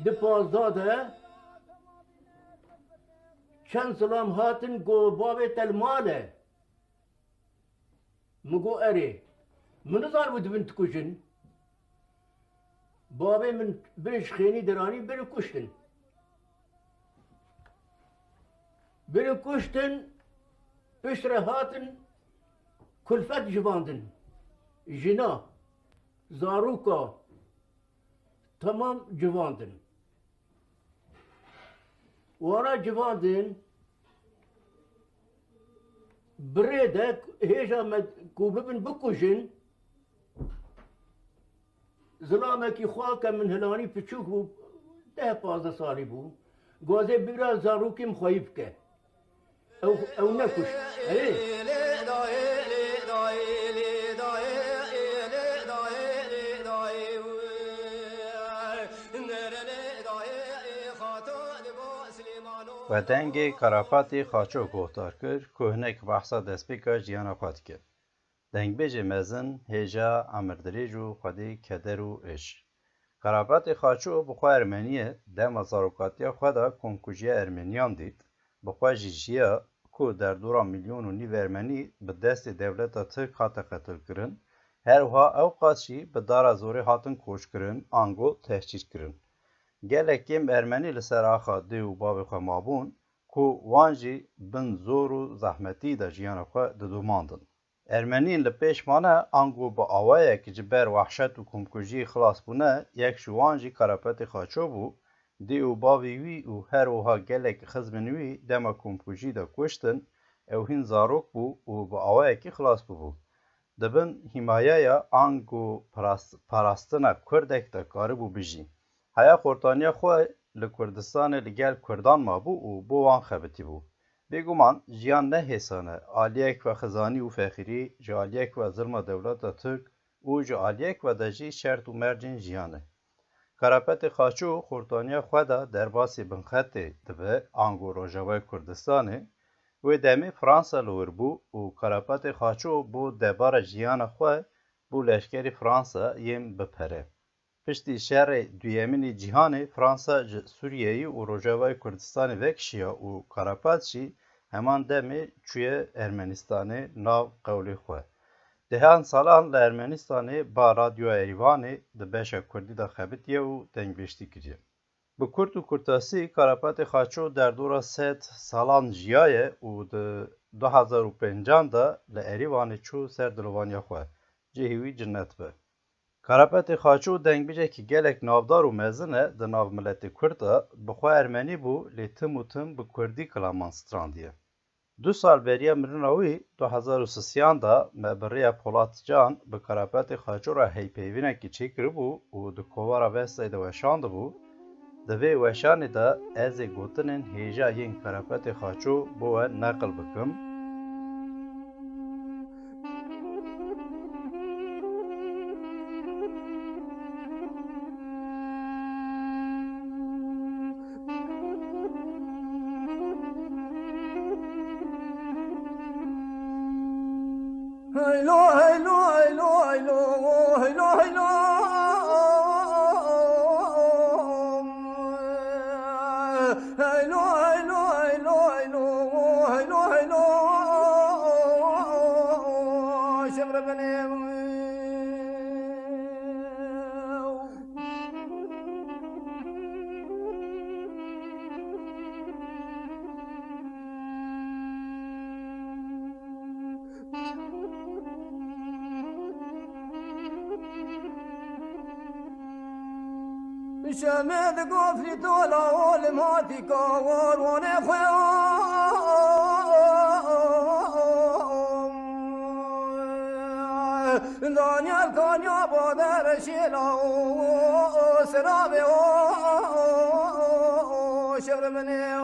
دی پازداده چند سلام هاتن گو بابی تلماله مگو اری من زار بود بنت کشن بابی من بنش خینی درانی بنو کشتن پشتر هاتن کلفت جواندن جنا زاروکا تمام جواندن وانا جواندن بريدك هيجا كوببن بكوجن ظلامك يخواك من هلاني بتشوك بو ده 15 سالي بو غوزي بيرا زاروكي مخويبك او نكش ايه و دنگ کارافاتی خاچو گفتار کرد کهنک بحثا دسپیکا جیانا خود کرد. دنگ بیج مزن هجا امردریج و خودی کدر و اش. کارافاتی خاچو بخوا ارمنیه دم زاروکاتیا خدا کنکوژیا ارمنیان دید بخوا جیجیا کو در دورا میلیون و نیو ارمنی به دست دولتا ترک هاتا قتل کرن هر وها او قاچی به دارا زوری هاتن کوش کرن آنگو تحچیر کرن. گلکیم ارمنی لسر آخا دیو باب خو مابون کو وانجی بن زور و زحمتی دا جیان خو ددوماندن. ارمنین لپیش مانه آنگو با آوائه که جبر وحشت و کمکوژی خلاص بونه یک شوانجی کارپت خاچو بو دیو بابی وی و هر وها گلک خزمنوی دما کمکوژی دا کشتن او هین زاروک بو و با آوائه که خلاص بو. دبن حمایه یا آنگو پاراستنا کردک دا کاربو بجی. هیا خورتانیا خو لکردستان لگل کردان ما بو و بو وان خبتی بو. بگومان جیان نه حسانه آلیک و خزانی و فخری جالیک و ظلم دولت ترک و جالیک و دجی شرط و مرجین جیانه. کارپت خاچو خورتانیا خو دا در باسی بنخط دبه آنگو روژاوی کردستانه و دمی فرانسا لور بو و کارپت خاچو بو دبار جیان خو بو لشکری فرانسا یم بپره. پشتی شهر دویمین جهان فرانسا سوریه و روژاوای کردستان وکشیا و کاراپاتشی همان دمی چوی ارمنستان ناو قولی خواه. دهان سالان لارمنستان با رادیو ایوان ده بشا کردی ده خبتیه و دنگبشتی کریه. به کرد و کرتاسی کاراپات خاچو در دورا 100 سالان جیایه و ده 2005 ده لایوان چو سر دلوانیا خواه. جهوی جنت به. کارپت خاچو دنگ بیجه که گلک نافدار و مزنه ده ناف ملت کرده بخوا ارمنی بو لیتم و تم به کردی کلامان ستراندیه. 2 سال بریا مرناوی 2003 دا مبریا پولات جان به کارپت خاچو را هیپیوینه که چیکر بو و ده کوارا وسته ده وشانده بو ده وی وشانه ده از گوتنن هیجا ین کارپت خاچو بو نقل بکم شمد گفتی تولا اول ماتی کار وانه خواه دانیال کانیا بادر شیلا سرابه شبر منه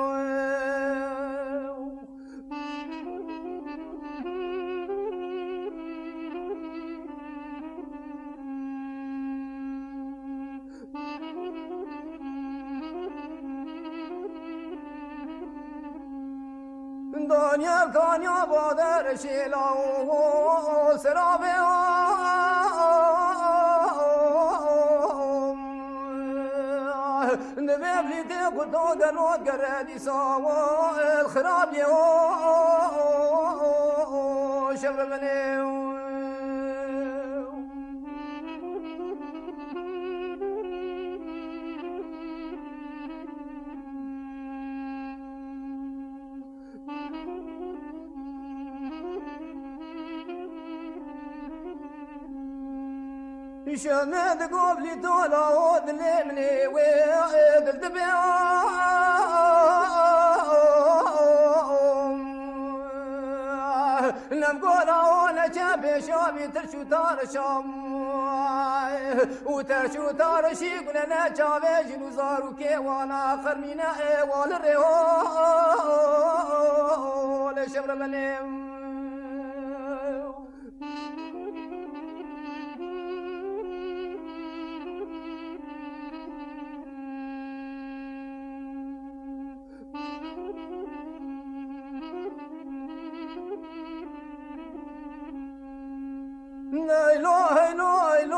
دنیا بادر شیلا و سرابه نبيبلي تاخد قنوت قرادي سوا الخراب يا شبر بني شمد قبلي طولا ودلمني وعيد لم قولا ولا شابي شابي ترشو تار شام وترشو تار شيق لنا شابي جنو زارو كيوانا خرمينا ايوال الريول شبر بنيم لا إله إلا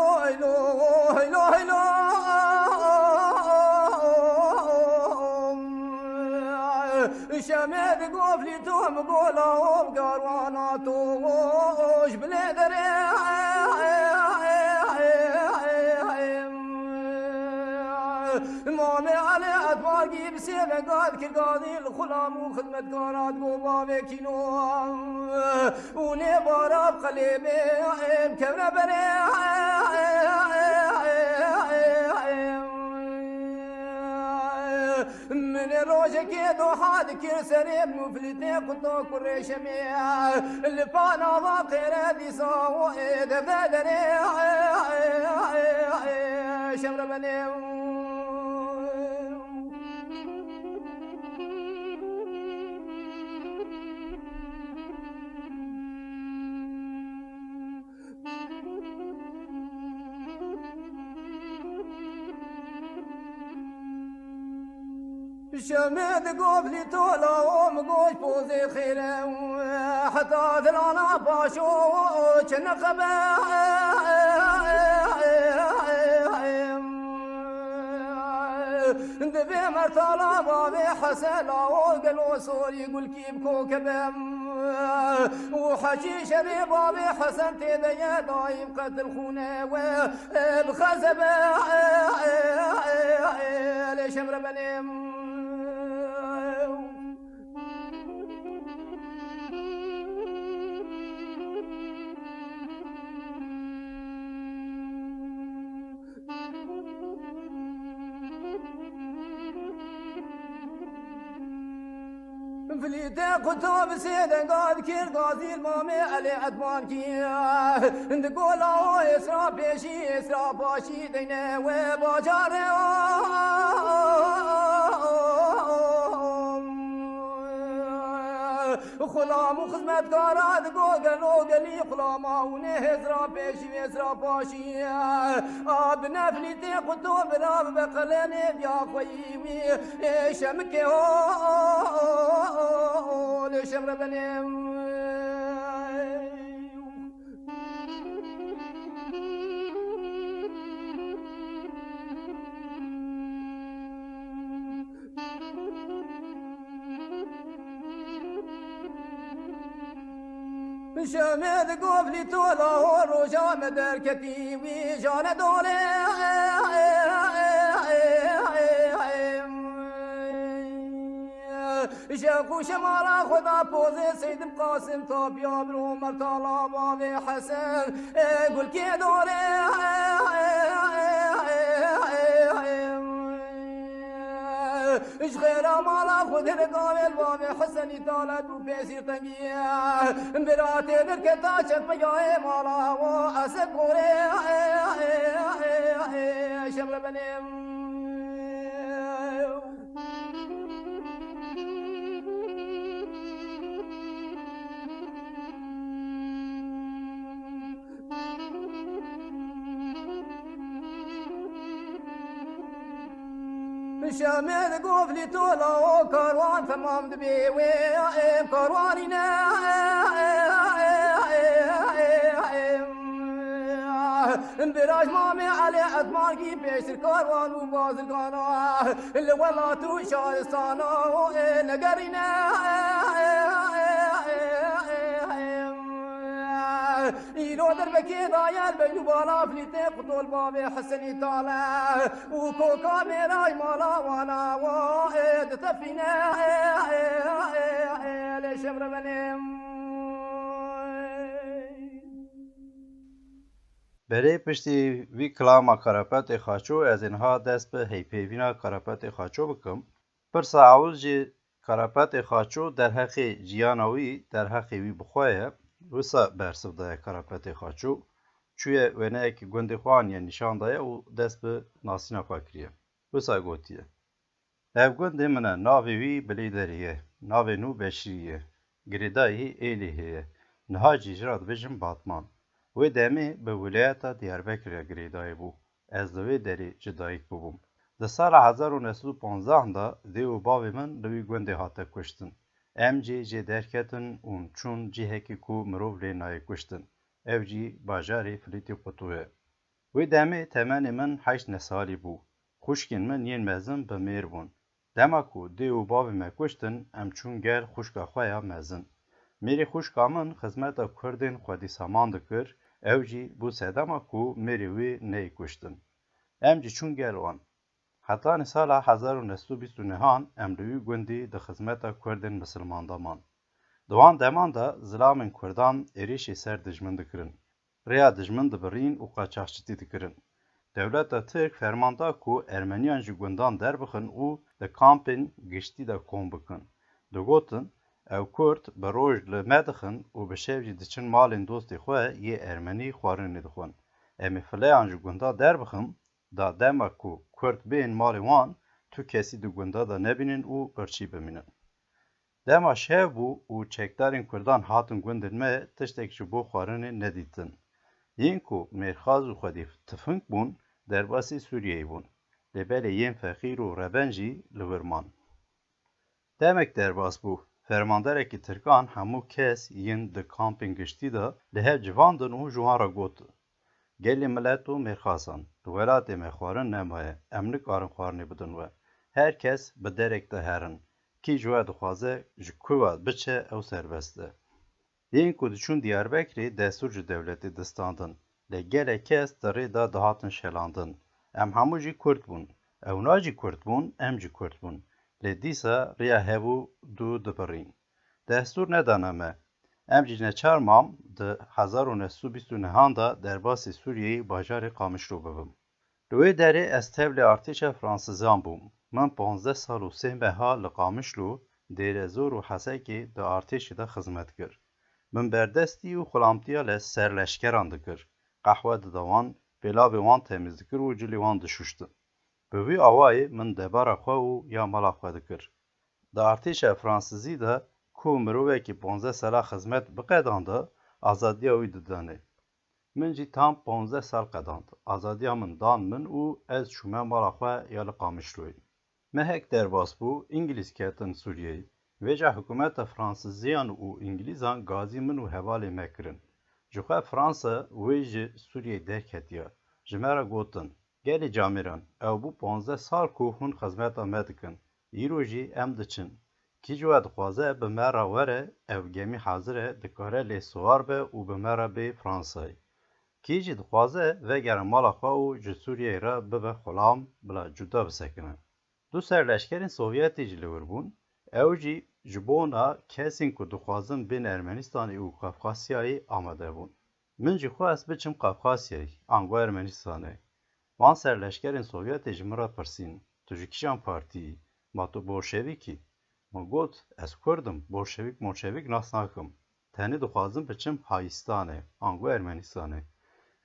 شمد قفلي توم قولا وبقروانا توش بلادري مامي علي أتباقي بسيبه قاد كالقاضي الخلام وخدمة قارات قوبا كينو ونبارا بقلبي كبنا بري من روجك يدو حاد كرسري مفلتي قطو كريشمي اللي فانا ضاقي ردي صاوئي دبدري شمر بني شمد قبلي طولا ومقوش بوزي خيرا حتى ذلانا باشو كنقبا دبي مرتالا بابي حسلا وقلو سوري يقول كيف كوكبا وحشي شري بابي حسن تيديا دايم قتل خونه بخزبا ليش امر بنيم فليتا قطب سيدا قاد كير قاضي المامي علي عدوان كيا نقول يسرا بيشي يسرا باشي دينا وباجاري خلام وخدمت قارات قوغلو قلي خلاما ونهزرا بيشي ويسرا باشي ابنا فليتا قطب راب بقلاني بيا خويوي شمكي شمر بنيم شمد قبلي طولا ورجا مدركتي وجانا دولي شاكو شمالا خدا بوزي سيد القاسم طاب يا برو مرتالا بابي حسن قل كي دوري ايش غير مالا خد القابل بابي حسن يطالد وبيسير تنقيا براتي بركتا شد بجاي مالا واسد قوري شمر بنيم شامل قفلي تولا وكروان تمام دبي ويم كروانينا براج مامي علي عثمان كي بيش الكروان وباز القناة اللي والله توشا صانا نقرينا يلو دربكي ضايل بينو بالا فليتي قطول بابي حسني طالع وكوكا ميراي مالا وانا وايد تفينا لشمر بنيم Berê piştî vî kilama karapetê xaço ez ên ha dest bi heypêvîna karapetê xaço bikim. Pirsa ewil jî karapetê xaço derhexê jiyana wî derhexê wî bixwe ye, wisa bersiv daye karapetê xaço, çûye wêneyekî gundê xwe aniye nîşan daye û dest bi nasîna xwe kiriye. Wisa gotiye. Ev gundê min e, navê wî Bilêderî ye, navê nû Beşîrî ye, girêdayî Êlihê ye, niha jî jî ra dibêjin Batman. Wê demê bi wilayeta Diyarbekirê girêdayî bû. Ez li wê derê ji dayîk bûbûm. Di sala 1915 da dê û bavê min li wî gundê hate kuştin. Em jî jê derketin û çûn cihekê ku mirov lê nayê kuştin. Ev jî bajarê Filîtê Qutû ye. Wê demê temenê min 8 salî bû. Xwişkên min yên mezin bi mêr bûn. Dema ku dê û bavê me kuştin, em çûn gel xwişka xwe ya mezin. Mêrê xwişka min xizmeta Kurdên xwedî saman dikir, ew jî bû sedema ku mêrê wê neyê kuştin. Em jî çûn gel wan. Hetanî sala 1929 em li wî gundî di xizmeta Kurdên Misilman de man. Di wan deman de zilamên Kurdan êrişê ser dijmin dikirin. Rêya dijmin dibirîn û qaçaxçitî dikirin. Dewleta Tirk ferman da ku Ermeniyan ji gundan derbixin û di kampên giştî de kom bikin. Digotin, ew Kurd bi roj li me dixin û bi şev jî diçin malên dostê xwe yê Ermenî xwarinê dixwin. Em ê fileyan ji gunda derbixin, da dema ku Kurd bên malê wan, tu kesî di gunda de nebînin û birçî bimînin. Dema şev bû û çekdarên Kurdan hatin gundên me tiştek ji bo xwarinê nedîtin. Yên ku mêrxas û xwedî tifing bûn, derbasî Sûriyeyê bûn. Lêbelê yên fexîr û reben jî li wir man. Demek derbas bû. Fermanderekî Tirkan hemû kes yên di kampên giştî de li hev civandin û ji wan re got. Gelê milet û mêrxasan, di welatê me xwarin nemaye, em nikarin xwarinê bidin we. Her kes bi derek de herin. Kî ji we dixwaze ji ku ve biçe ew serbest e. Yên ku diçûn Diyarbekirê destûr ji dewletê distandin. Lê gelek kes di rê de dihatin şelandin. Em hemû jî Kurd bûn. Ew na jî Kurd bûn, em jî Kurd bûn. Lê dîsa rêya hevû du dibirîn. Destûr nedane me. Em jî neçar mam di 1929 da derbasê Sûriyeyê bajarê Qamişlo bibim. Li wê derê ez tevlê artêşa Fransizan bûm. Min 15 sal û 3 meha li Qamişlo, Dêrezor û Hesekê di artêşê de xizmet kir. Min berdestî û xulamtiya serleşkeran dikir. Qehwe dida wan, pêlavê wan temiz dikir û cilê wan dişuştin. Bi vî awayê min debara xwe û ya mala xwe dikir. Di artêşa Fransizî de ku mirovekî 15 sala xizmet biqedanda, azadiya wî didanê. Min jî tam 15 sal qedand. Azadiya min dan min û ez çûme mala xwe ya li Qamişloyê. Mehek derbas bû, İngilîz ketin Sûriyeyê. Vêca hikûmeta Fransîziyan û İngilîzan gazî min û hevalê me kirin. Ji xwe Fransa wê ji Sûriyeyê derketiye. Ji me re gotin, gelê camêran, ew bû 15 sal ku hûn xizmeta me dikin. Îro jî em diçin. Kî ji we dixwaze bi me re were, ev gemî hazir e, dikare lê siwar be û bi me re bê Fransayê. Kî jî dixwaze vegere mala xwe û ji Sûriyeyê re bibe xulam, bila cuda bisekine. Du serleşkerên Sovyetê jî li wir bûn, ew jî ji bona kesên ku dixwazin bên Ermenistanê û Qafqasyayê amade bûn. Min jî xwest biçim Qafqasyayê, ango Ermenistanê. Van serleşkerên Sovyetê ji min re pirsîn, tu ji kîjan partiyî? Ma tu Bolşevîkî? Min got, ez Kurdim, Bolşevîk nas nakim. Tenê dixwazim biçim Hayîstanê, ango Ermenistanê.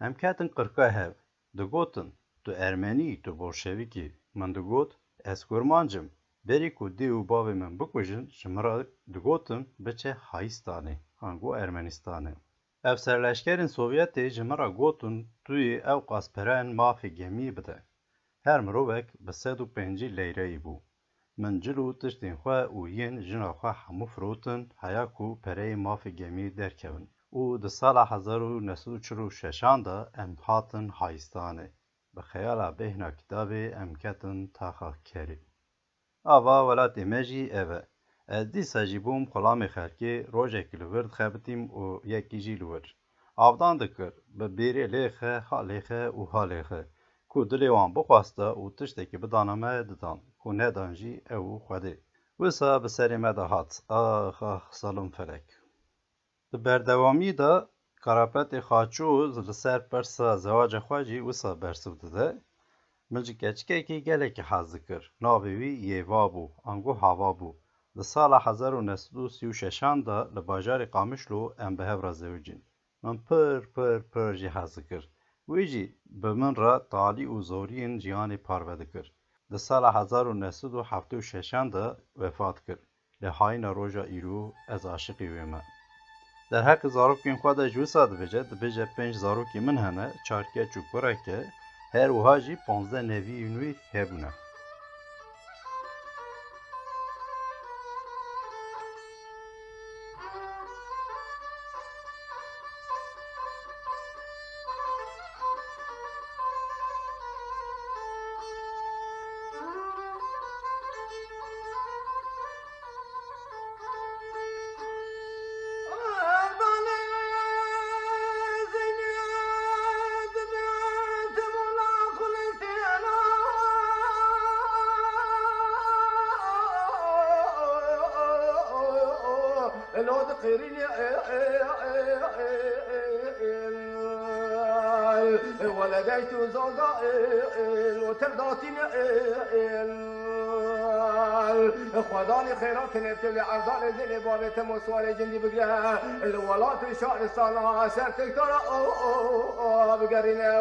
Em ketin qirka hev, digotin, tu Ermenî, tu Bolşevîkî. Min digot, ez Kurmancim. Berî ku dê û bavê min bikujin, ji min re digotin biçe Hayîstanê, ango Ermenistanê. Ev serleşkerên Sovyetê ji min re gotin tu yê ew qaspereyên mafê gemî bide. هر مروک به 105 لیره بو. من جلو تشتین خواه و ین جنا خواه همو فروتن هیا کو پره ماف گمی درکون. او ده سال 1946 دا ام هاتن هایستانه. به خیال بهنا کتاب ام کتن تاخا کری. آوا ولات مجی اوه. دی ساجی بوم خلام خرکی روژه کلورد خبتیم و یکی جی لور. آفدان دکر به بیری لیخه خالیخه و حالیخه. کو دلی وان بخواسته و تشتکی بدانمه ددان. کو ندانجی او خوده. وسا بسری مده هات. آخ سالم فلک. ده بردوامی دا کاراپت خاچوز لسر پرسا زواج خواجی وسا برسو دده. ملجی کچکه که گله که حز دکر. ناویوی یوا بو. انگو هوا بو. ده سال 1936 دا لباجار قامشلو ام به هفرا زوجین. من پر جی حز دکر. ویجی به من را تالی و زورین جیانی پارو دکر. ده سال 1976 دا وفات کرد. لحاین روژا ایرو از عاشقی ویمه. در حق زاروکین خود جوسا دبیجه دبیجه 5 زاروکی من هنه چارکه چوکوره که هر وها جی 15 نوی یونوی هبونه. ولديت زوجا وترضاتين خداني خيرات نبتلي عرضان زي بابت مسوار جندي بقرا الولات شعر الصلاة سرتك ترى بقرينا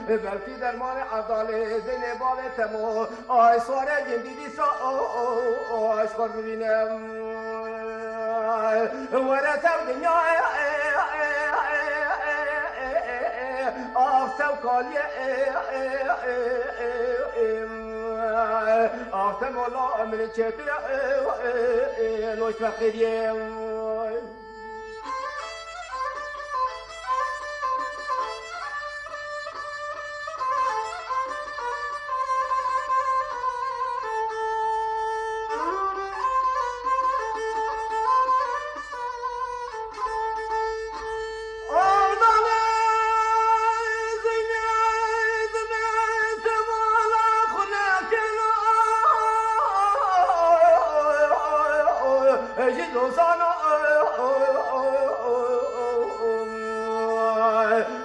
بلكي درمان عرضان زي بابت مو سوار جندي دي سا اشخر ببينا ورثة الدنيا آفتم کالیه آفتم والا من چطور لوش فقیریه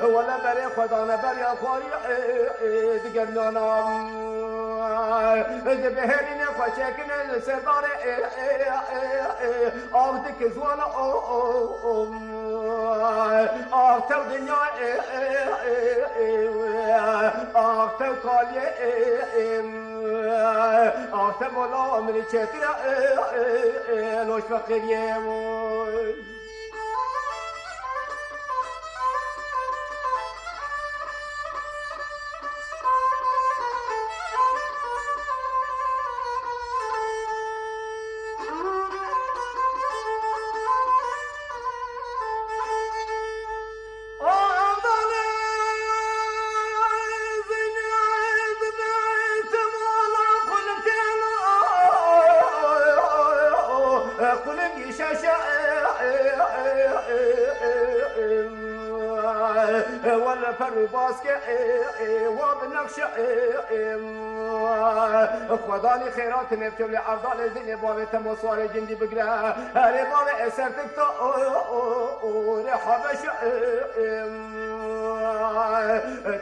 ولا بري خدانا بري اخواري دقرنانا دبهرين خوشكن سردار اخدك زوانا اختو دنيا اختو كالي اختو مولا من چتر لوش فقيريه ولا فرو باسكي وبنقش خداني خيرات نبتم لعرضان الدنيا بابت مصوار جندي بقرا هاري بابا اسرتك تو رحبش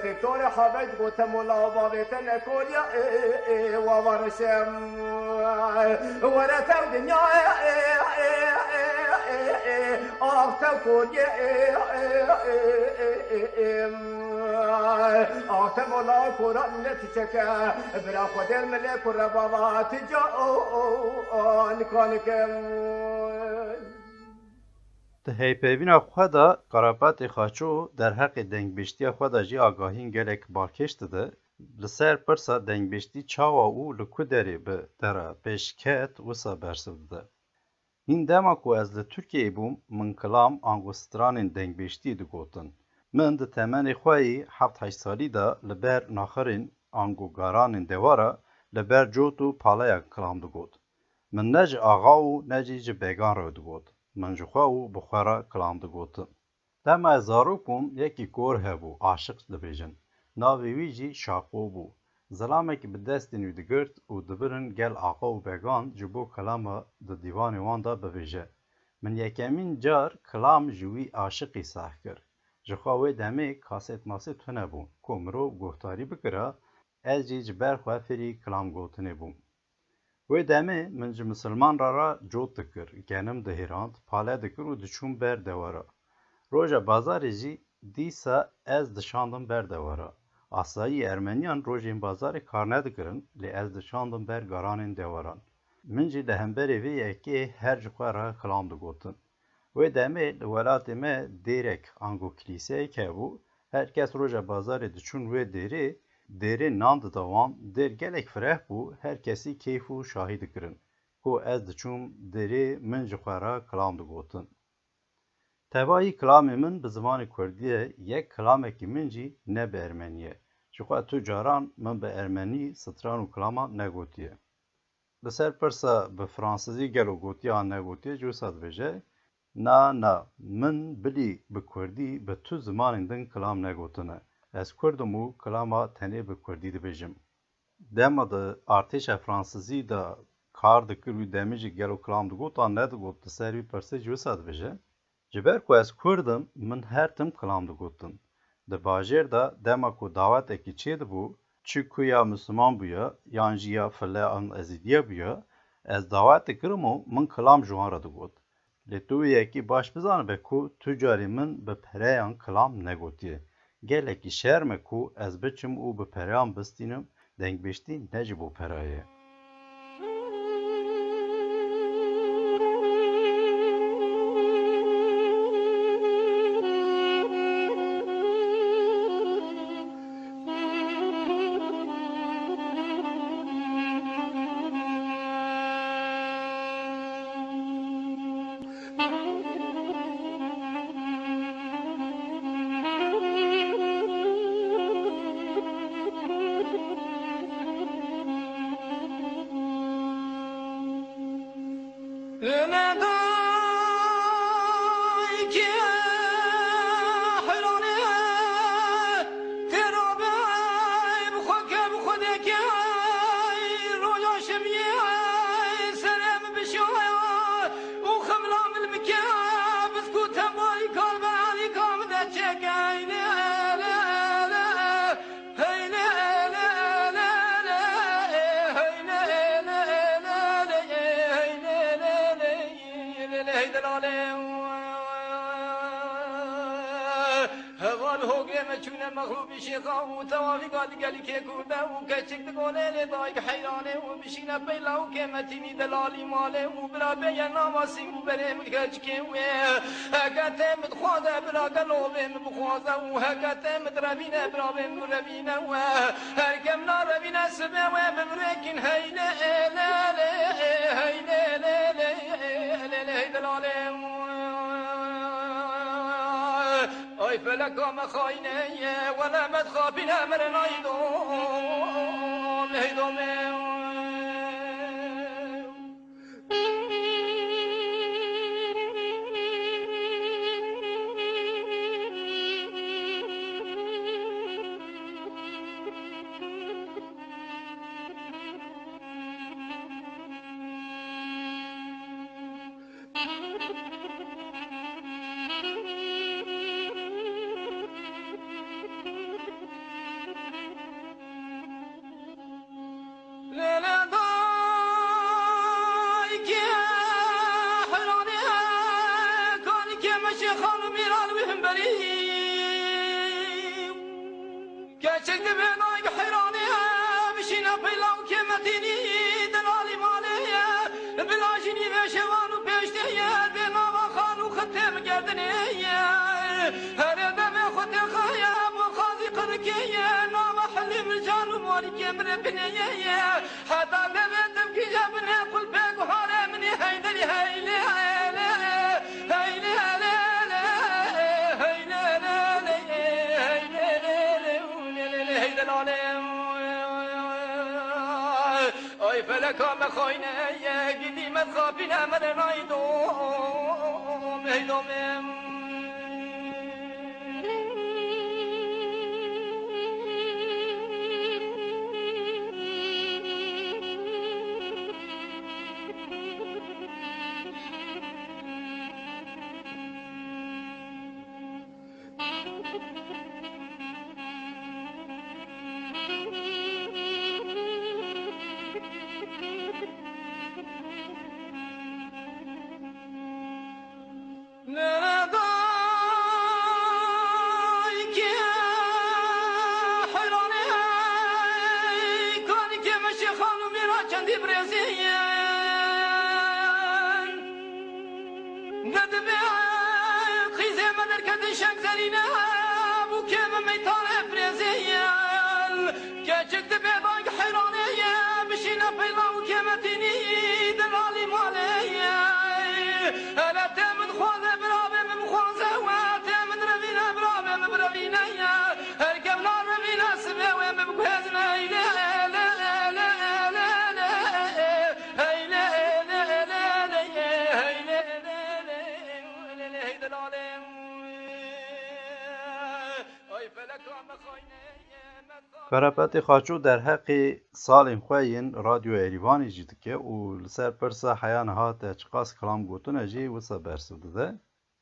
تكتور حبيت قوت مولا بابت نكوليا وورشم ورثم دنيا آفتم کلیه آفتم اولا قرآن نتیچکه برا خود الملک و ربابات جا نکانکم هیپیوینا خو دا قراپات خاچو در حق دنگبشتی خو دا جی آگاهین گلک باکشت ده لسر پرسا دنگبشتی چاوا او لکو داری به درا پیشکت وسا برسد ده. این دما کو از ل ترکیه بوم من کلام آنگوسترانین دنگبشتی دو گوتن. من ده تمن خوایی 7-8 سالی دا لبر ناخرین آنگوگارانین دوارا لبر جوتو پالaya کلام دو گوت. من نج آغا و نجی جبگان رو دو گوت. من جخواو بخورا کلام دو گوتن. دما زاروک بوم یکی گور هبو عاشق دبیجن. ناوی وی جی شاقو بو. زلامك بدستين ودگرت و دبرن گل آقا و بگان جبو کلام د دیوان واندا بویجه. من یکمین جار کلام جوی عاشقی ساخ کر. جخواوی دمه کاسیت ماسیت هنه بون. کومرو گوهتاری بکره از جی جبر خواه فری کلام گوتنه بون. وی دمه من جی مسلمان را جوت دکر. گنم دهیراند پاله دکر و دچون بر دوارا. روژا بازاری جی دیسا از دشاندم بر دوارا. Asayi Ermeniyan rojên bazarê kar nedikirin lê ez dişandim ber garanên dewaran. Min jî li hemberê vê yekê her ji xwe re xilam digotin. Wê demê li welatê me dêrek ango kilîseyek hebû, herkes roja bazarê diçûn wê dêrê, dêrê nan dida wan, dêr gelek fireh bû, herkesî keyf û şahî dikirin. Ku ez diçûm dêrê min ji xwe re xilam digotin. Tevahî kilamê min bi zimanê Kurdî ye, yek kilamekî min jî ne bi Ermenî ye. Jixwe tu caran min bi Ermenî stran û kilama negotiye. Li ser pirsa bi Fransîzî gelo gotiya negotiye jî wisa dibêje, na, min bilî bi Kurdî bi tu zimanên din kilam negotine. Ez Kurdim û kilama tenê bi Kurdî dibêjim. Dema di artêşa Fransîzî da kar dikir û demê jî gelo kilam digot an nedigot li ser wî pirsê jî wisa dibêje. Ji ber ku ez Kurdim, min her tim kilam digotin. Di bajêr da dema ku dawetekî çê dibû, çi ku ya Müslüman bûye yan jî ya file an Ezîdiye bûye, ez dawet dikirim û min kilam ji wan re digot. Lê tu wê yekî baş bizanibe ku tu carî min bi pereyan kilam negotiye. Gelekî şerm e ku ez biçim û bi pereyan bistînim, dengbêjtî ne ji bo pereyê. مغلوب شيخا وتوافي قال قال كي كودا وكشك تقولي لي ضايق حيراني ومشينا بيلا وكيمتيني دلالي مالي وبلا بينا ماسي وبري مكاجكي هكاتا متخوضا بلا قلوبي مبخوضا وهكاتا متربينا بلا بمربينا هركمنا ربينا سبا وبمريكن هيلا لا لا هيلا لا لا لا دلالي أي فلك ما خاينة ولا ما تخافينا من نايدون هيدوم بدنية هذا دم خد خيام وخازي قركية نام حلم الجان ومالك من بنية حتى دم كي جابنا كل بيك وحالة مني هيدري هيلي هيلي هيلي ای فلکا مخاینه گیدی مدخابینه من نایدوم هیدومم کارپاتی خاچو در حق سالین خوین رادیو ایریوانی جید که و لسر پرسا حیان ها تچقاس کلام گوتون جی وسا برسوده ده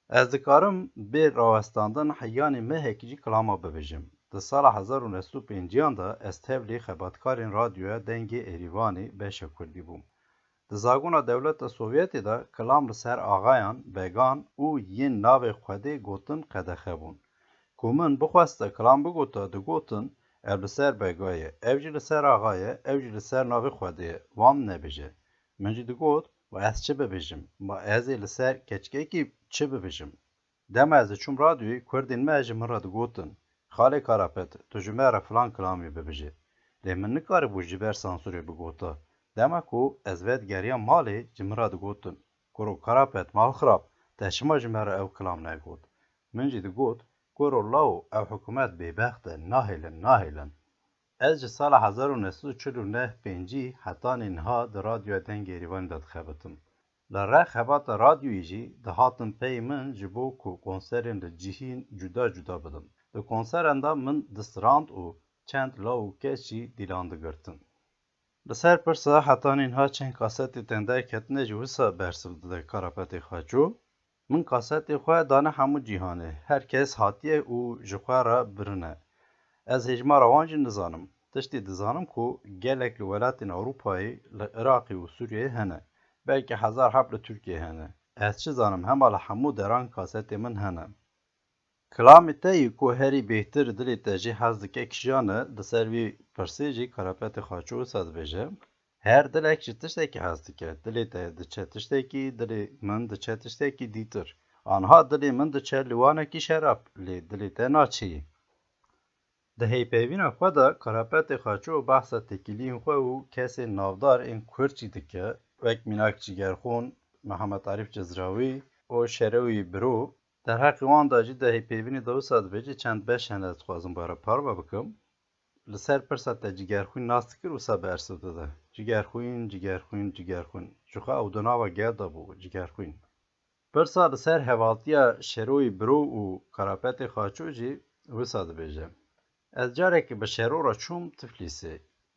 از دکارم به راوستاندن حیانی مهکی جی کلاما ببیجم ده سال 1905 دا استهبلی خباتکارین رادیو دنگی ایریوانی بشه کردی بوم ده زاگونا دولت سوویتی دا کلام لسر آغایان بگان او ین ناو خوده گوتن قدخه بون کومن بخواسته کلام بگوتا ده گوتن ev li ser begayê, ev jî li ser axayê, ev jî li ser navê Xwedê, wan nebêje. Min jî digot, ve ez çi bibêjim? Ma ez ê li ser keçikekî çi bibêjim? Dema ez diçûm radyoyê, Kurdên me ji min re digotin, Xalê Karapet, tu ji me re filan kilamê bibêje. Lê min nikaribû ji ber sansûrê bigota. Dema ku ez vedgeriya malê ji min re digotin. Kuro Karapet, mal xirab, te çima ji me re ew kilam negot? Min jî digot, Kuro law ev hikûmet bêbext e nahêlin. Ez ji sala 1945 hetanî niha di radyoya dengê Êrîvanê de dixebitim. Li re xebata radyoyê jî dihatin pey min ji bo ku konserên li cihîn cuda cuda bidim. Di konseren de min distirand û çend law û kes jî dîlan digirtin. Li ser pirsa hetanî niha çend kasetê tên derketine jî wisa bersiv dide Karapetê Xaçû. Min kasetê xwe dane hemû cîhanê, herkes hatiye û ji xwe re birine. Ez hejmara wan jî nizanim. Tiştî dizanim ku gelek li welatên Ewropayê li Iraqê û Sûriyeyê hene. Belkî hezar heb li Tirkiyeyê hene. Ez çi zanim hema li hemû deran kasetê min hene. Kilamê te yî ku herî bêhtir dilê te jî hez dike kîjan e, di ser vî pirsê jî Karapetê Xaçû wisa dibêje. Her dilek ji tiştekî hez dike. Dilê te diçe tiştekî, dilê min diçe tiştekî dîtir. Anha dilê min diçe li wanekî şerab, lê dilê te naçî. Di heypevîna xwe de Karapetê Xaçû behsa tekîliyên xwe û kesên navdar ên Kurd jî dike, wek Mînak Cîgerxûn, Mihemed Arîf Cizrawî û Şerewî Birû. Der heqî wan de jî di heypevînê de wisa dibêje çend beş hene ez dixwazim bare parve bikim. Li ser pirsa te Cîgerxwîn nas dikir wisa bersiv dide. Cîgerxwîn. Ji xwe ew di nava gel de bû, Cîgerxwîn. Pirsa li ser hevaltiya Şerewî Birû û Karapetê Xaçû jî wisa dibêje. Ez carekî bi Şerora çûm Tiflîsê.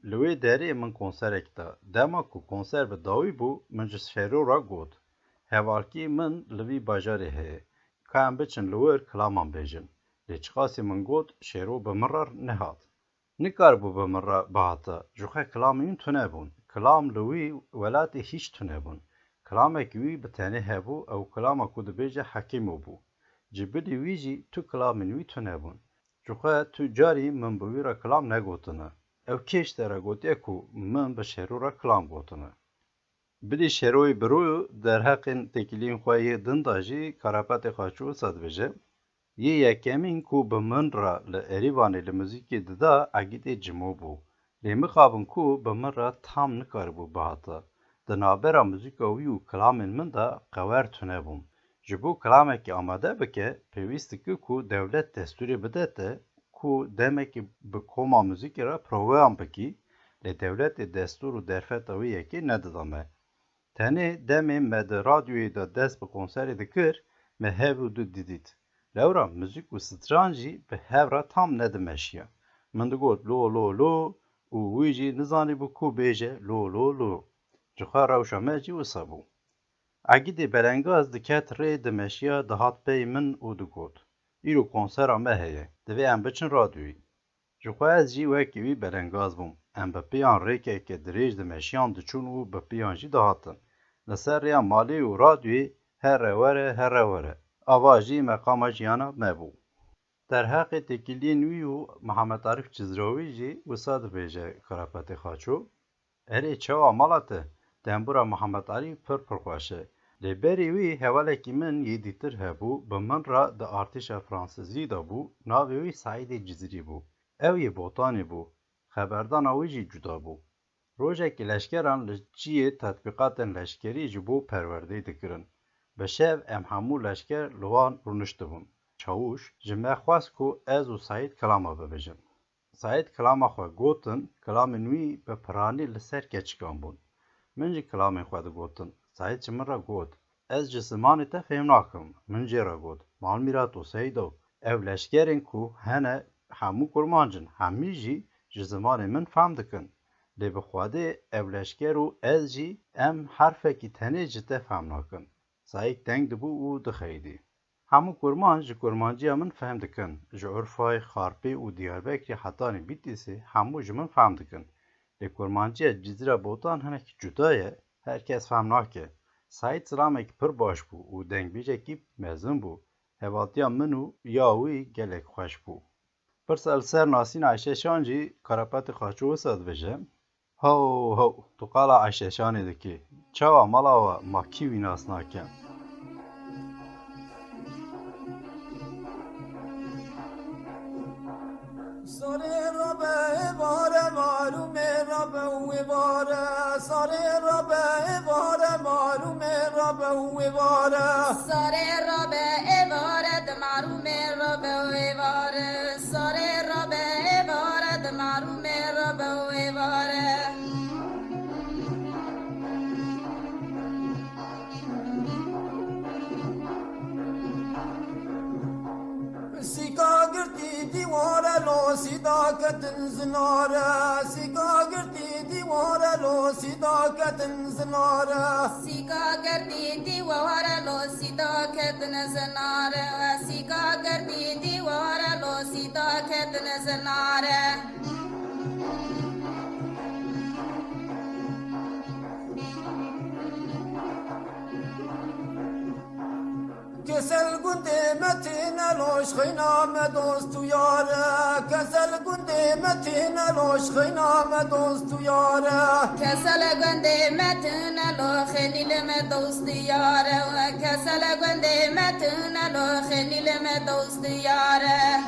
Li wê derê min konserek da. Dema ku konser bi dawî bû, min ji Şerora got. Hevalkî min li vî bajarê heye. Ka em biçin li wir kilaman bêjin. Lê çiqasî min got, Şero bi min re nehat. Nikaribû bi min re bihata. Ji xwe kilamên tune bûn. Kilam li wî welatê hîç tune bûn. Kilamekî wî bi tenê hebû, ew kilama ku dibêje Hekîmo bû. Ji bilî wî jî tu kilamên wî tune bûn. Ji xwe tu carî min bi wî re kilam negotine. Ew kêş te re gotiye ku min bi Şero re kilam gotine. بلی شروی برو در حق تکیلین خواهی دنداجی کارپات خاچو صد بجه یه یکمین کو به من را لعریوانی لموزیکی ددا اگید جمو بو لیمه خوابن کو به من را تام نکار بو بهاتا دنابرا موزیکاوی و کلامن من دا قوار تونه بوم جبو کلامکی آماده بکه پیویستی کو دولت دستوری بدهته کو دمکی به کوما موزیکی را پروگرام بکی لی دولت دستور و درفت اوی یکی ندادامه تنه دمی مد رادیوی دا دست به کنسری دکر مهیو دو دیدید لورا موزیک و سترانجی به هورا تام ندمشیه من دگوت لو لو لو و ویجی نزانی بو کو بیجه لو لو لو جخوا روشا مجی و سابو اگه بلنگاز دکت ری دمشیه دهات پی من و دگوت ایرو کنسر مهیه دوی ام بچن رادیوی جخوا از جی وکیوی بلنگاز بوم ام به پیان ریکه که دریج دمشیان دچون و به پیان جی دهاتن لسر ریا مالی و رادیوی هر وره آواجی مقام جیانا مبو در حق تکیلی نوی و محمد عارف چزراوی جی وساد بیجه کراپت خاچو اری چوا مالاته دنبورا محمد عارف پر خواشه لبری وی حوالکی من یدیتر هبو به من را ده ارتش فرانسیزی دا بو ناوی وی سعید جزیری بو او یه بوتانی بو خبردان اوی جی جدا بو روژه که لشکران لجیه تطبیقات لشکری جبو پرورده دکرن به شب ام همو لشکر لوان رونشته بون چاوش جمعه خواست که از و سعید کلاما ببجن سعید کلاما خواه گوتن کلام نوی به پرانی لسر کچکان بون من جی کلام خواه ده گوتن سعید چه من را گوت از جسمانی تا فهم ناکم من جی را گوت مال میرا تو سعیدو او لشکرین که هنه همو کرمانجن همی جی جسمانی من فهم دکن لی بخواده او لشکر و از جی ام حرفه که تنه جته فهم ناکن سعید تنگ دبو و دخیدی همو کرمان جی کرمانجی من فهم دکن جی عرفای خارپی و دیاربکری حتانی بیتیسی همو جی من فهم دکن لی کرمانجی جزیره بوتان هنه که جدایه هر کس فهم ناکه سعید سلامه که پر باش بو و دنگ بیجه که مزن بو هواتیا منو یاوی گلک خوش بو پرس السر ناسین عیشه شانجی کارپت خاچو ساد بجه هو تو قالا عیشه شانی دکی چاوا مالاوا ما کیوی ناس ناکم ساره ربه باره معلومه ربه و باره ساره ربه باره معلومه ربه و باره ساره ربه باره د معلومه ربه و باره ساره ربه باره د معلومه ربه و باره سیکا گرتی دیواره لو سیدا کتن زناره سیکا گرتی دیواره لو سیدا کتن زناره سیکا گردی دیواره لو سیدا کتن زناره سیکا گردی دیواره لو سیدا کتن زناره کسل گنده متین لوش خینام دوست و یاره کسل گنده متین لوش خینام دوست و یاره کسل گنده متن لو خلیل م دوست یاره کسل گنده متن لو خلیل م دوست یاره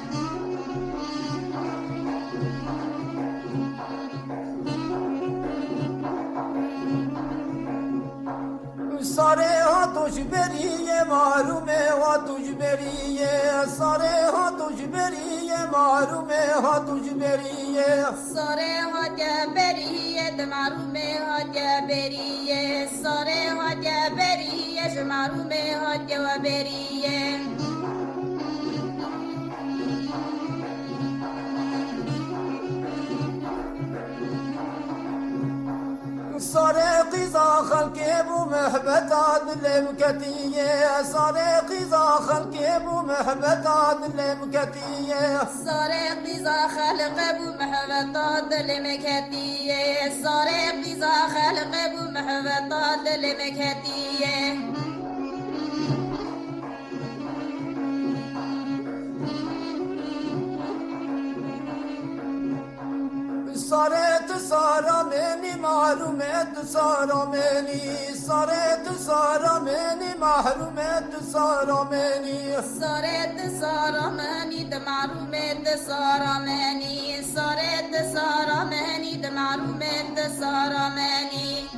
ساره ها توش بریه معلومه ها توش بریه ساره ها توش بریه معلومه ها توش بریه ساره ها جبریه د معلومه ها جبریه ساره ها جبریه ج معلومه ها جبریه ساره قیزا خلقی بو محبت دلم کتیه ساره قیزا خلقی بو محبت دلم کتیه ساره قیزا خلق بو محبت دل مکتیه ساره قیزا خلق بو محبت دل مکتیه ساره سارامنی محرومت سارامنی سارت سارامنی محرومت سارامنی سارت سارامنی د معرومت سارامنی سارت سارامنی د معرومت سارامنی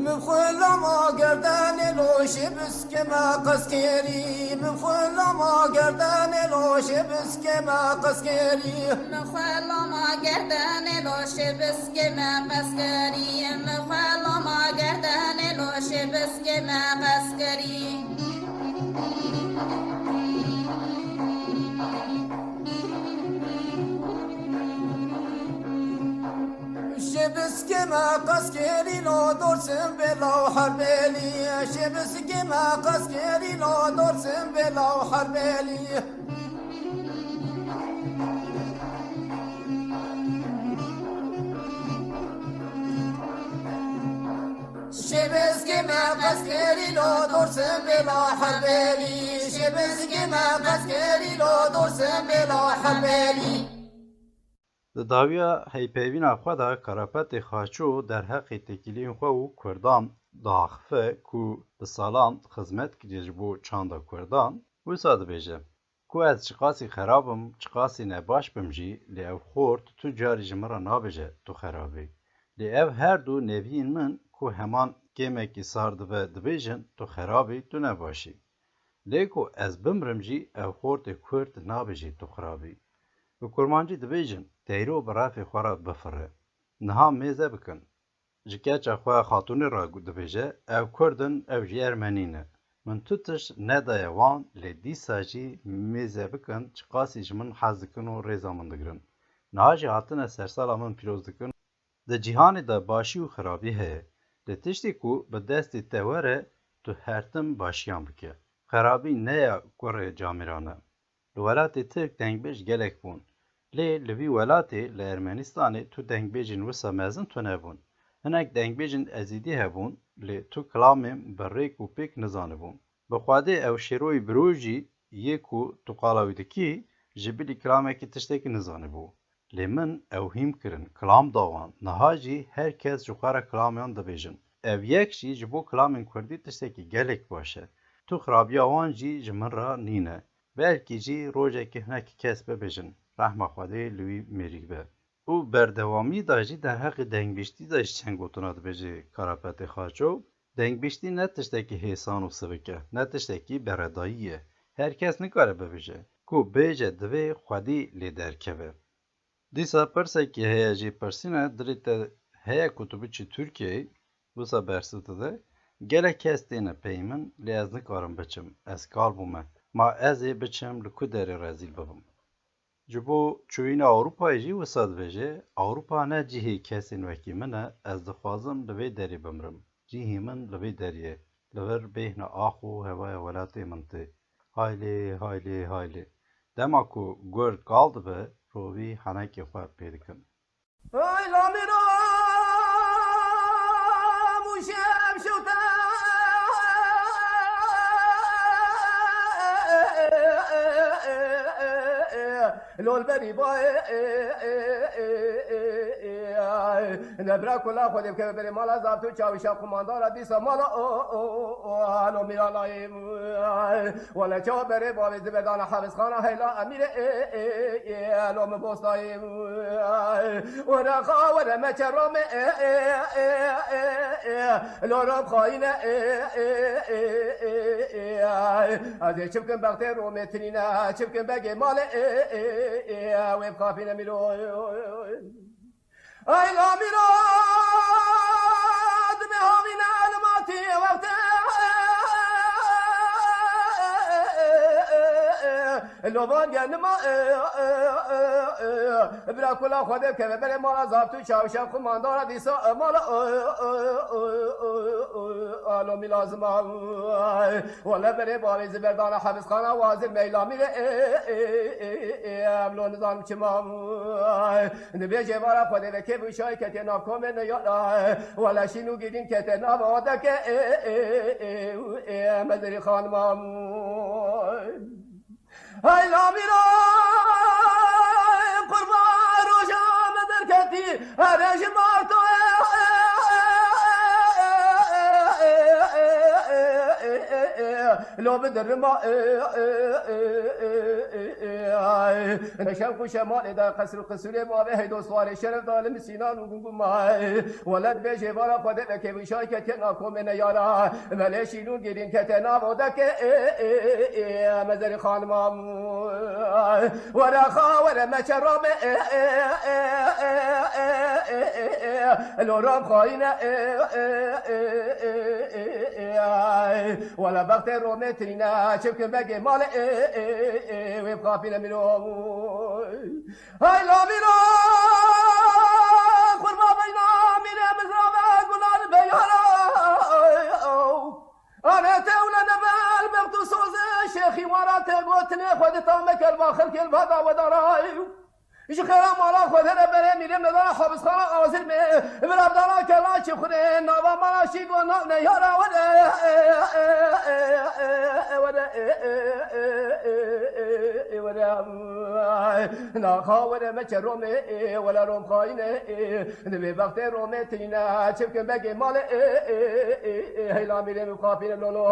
مخلما گردن لوش بسک ما قسکری مخلما گردن لوش بسک ما قسکری مخلما گردن لوش بسک ما قسکری مخلما گردن لوش بسک ما قسکری شبسك ما قسكري لو درسم بلا حربلي شبسك ما قسكري لو درسم بلا حربلي شبسك ما قسكري لو درسم بلا حربلي شبسك ما قسكري لو درسم بلا حربلي Di dawiya heypevîna xwe de Karapetê Xaçû derheqê têkiliyên xwe û Kurdan diaxife ku bi salan xizmet kiriye ji bo çanda Kurdan, wisa dibêje ku ez çi qasî xerab im, çi qasî nebaş bim jî, lê ev xort tu carî ji min re nabêje tu xerabî. Lê ev her du neviyên min ku heman kêmekî sar dibe dibêjin tu xerabî tu nebaşî. Lê ku ez bimrim jî ev xortê Kurd nabêjî tu xerabî. Bi kurmancî dibêjin teyro bi rafê xwe re bifire. Niha mêze bikin. Ji keça xwe xatûnê re dibêje ev Kurd in ev jî Ermenî ne. Min tu tişt nedaye wan lê dîsa jî mêze bikin çi qasî ji min hez dikin û rêza min digirin. Niha jî hatine sersala min pîroz dikin. Di cîhanê de başî û xerabî heye. Lê tiştê ku bi destê te were tu her tim başiyan bike. Xerabî neya kurê camêran e. Li welatê Tirk dengbêj gelek bûn. Lê li vî welatê li Ermenistanê tu dengbêjên wisa mezin tune bûn. Hinek dengbêjên ezîdî hebûn lê tu kilamên bi rêk û pêk nizanibûn. Bi xwedê ew şêroyê birû jî yê ku tu qala wî dikî ji bilî kilamekî tiştekî nizanibû. Lê min ew hîm kirin kilam dawan niha jî her kes ji xwe re kilamiyan dibêjin. Ev yek jî ji bo kilamên Kurdî tiştekî gelek baş e. Tu xirabiya wan jî ji min re nîne. Belkî jî rojekê hinekî kes bibêjin. Rehma Xwedê li wî mêrî be. û berdewamî da jî derheqê dengbîştî de ji çend gotuna dibêje Karapetê Xaçû. Dengbîştî ne tiştekî hêsan û sivik e, ne tiştekî beredayî ye. Her kes nikare bibêje ku bêje divê Xwedî lê derkeve. Dîsa pirsekî heye jî pirsîne dilê te heye ku tu biçî Tirkiyeyê, wisa bersîtide gelek kes têne pey min lê ez nikarim biçim, ez kal bûme. Ma ez ê biçim li ku derê rezîl bibim. Ji bo çûyîna Ewropayê jî wisa dibêje, Ewropa ne cihê kesên wekî min e, ez dixwazim li vê derê bimrim. Cihê min li vê derê ye. Li vir bêhna ax û hewaya welatê min tê. Haylê, haylê, haylê. Dema ku gur kal dibe, rovî henekê xwe pê dikin. Ay lamira muşem şuta لول بری با نبرا کلا خودی که بری مالا زاب تو چاوشا کماندارا دیسا مالا آلو میرالای ولا چاو بری با ویزی بدان حافظ خانه هیلا امیر آلو مبوستای ورا خاور مچروم لورم خاینه از چپکن بخته رو مترینه چپکن بگه مال ويب خافين ميلو اي لا ميلو دمي هاوينا الماتي وقت لو جوان گندم برا کلا خود که ببره مالا زابطو چاوشم خماندارا دیسا مالا آلومی لازم ولا بره باوی زبردان حبس خانه وازر میلامی املو نظام چمام نبی جوارا خود که بوشای که تناب کمه نیادا ولا شینو گیدین که تناب آده که مدری خانمام ای لامی را قربان روشا مدر کتی هرش مارتو لو بدر ما نشوف شمال دا قصر قصر ما به دو سوار شرف ظالم سینان و گنگو ما ولد بجه بارا خود که بشای که تناکو من یارا ملشینون گیرین که تنابو دا که مزر خانمام ورا خاور مچرام لورام خاین ولا بخت رومي ترينا شبك باقي مال ويبقى فينا منو هاي لا منو قربا بينا من مزرابة قلال بيانا انا تولا نبال مغتو سوزي شيخي ورا تقوتني خود طامك الباخر كل بدا ودراي إيش خيرام مالا خود هذا بري ميرم ندارا حبس خانا آزر مي برابدارا كلا چه خوده نابا مالا شيگو نيارا ودا ناخا ودا مچ رومي ولا روم خاينه نبي وقت رومي تينا چبك بگي مال هيلا ميرم خافين لولو